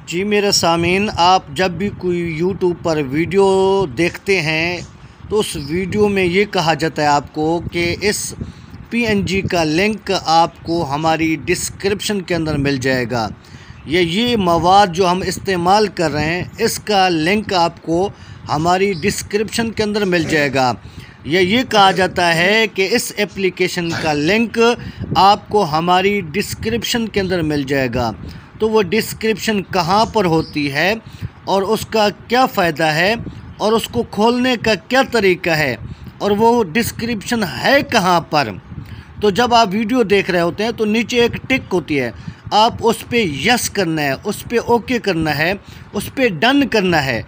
جی میرے سامعین، آپ جب بھی کوئی یوٹیوب پر ویڈیو دیکھتے ہیں تو اس ویڈیو میں یہ کہا جاتا ہے آپ کو کہ اس PNG کا لنک آپ کو ہماری ڈسکرپشن کے اندر مل جائے گا، یا یہ مواد جو ہم استعمال کر رہے ہیں اس کا لنک آپ کو ہماری ڈسکرپشن کے اندر مل جائے گا، یا یہ کہا جاتا ہے کہ اس ایپلیکیشن کا لنک آپ کو ہماری ڈسکرپشن کے اندر مل جائے گا۔ تو وہ ڈسکرپشن کہاں پر ہوتی ہے اور اس کا کیا فائدہ ہے اور اس کو کھولنے کا کیا طریقہ ہے اور وہ ڈسکرپشن ہے کہاں پر، تو جب آپ ویڈیو دیکھ رہے ہوتے ہیں تو نیچے ایک ٹک ہوتی ہے، آپ اس پہ یس کرنا ہے، اس پہ اوکے کرنا ہے، اس پہ ڈن کرنا ہے۔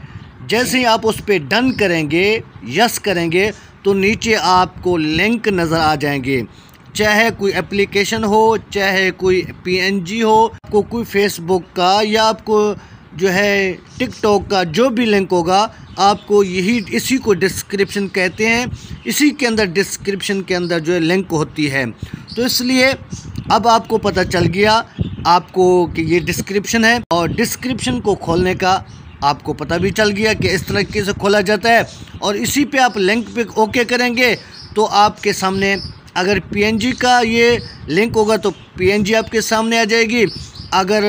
جیسے ہی آپ اس پہ ڈن کریں گے، یس کریں گے، تو نیچے آپ کو لنک نظر آ جائیں گے، چاہے کوئی اپلیکیشن ہو، چاہے کوئی PNG ہو، آپ کو کوئی فیس بک کا یا آپ کو جو ہے ٹک ٹاک کا جو بھی لنک ہوگا، آپ کو اسی کو ڈسکرپشن کہتے ہیں، اسی کے اندر ڈسکرپشن کے اندر جو ہے لنک ہوتی ہے۔ تو اس لیے اب آپ کو پتہ چل گیا آپ کو کہ یہ ڈسکرپشن ہے، اور ڈسکرپشن کو کھولنے کا آپ کو پتہ بھی چل گیا کہ اس طریقے سے کھولا جاتا ہے، اور اسی پہ آپ لنک پہ اوکے کریں گے تو آپ کے سامنے اگر PNG کا یہ لنک ہوگا تو PNG آپ کے سامنے آ جائے گی، اگر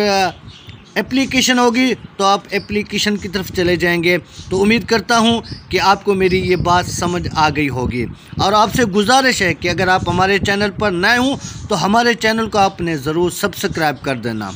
اپلیکیشن ہوگی تو آپ اپلیکیشن کی طرف چلے جائیں گے۔ تو امید کرتا ہوں کہ آپ کو میری یہ بات سمجھ آ گئی ہوگی، اور آپ سے گزارش ہے کہ اگر آپ ہمارے چینل پر نئے ہوں تو ہمارے چینل کو آپ نے ضرور سبسکرائب کر دینا۔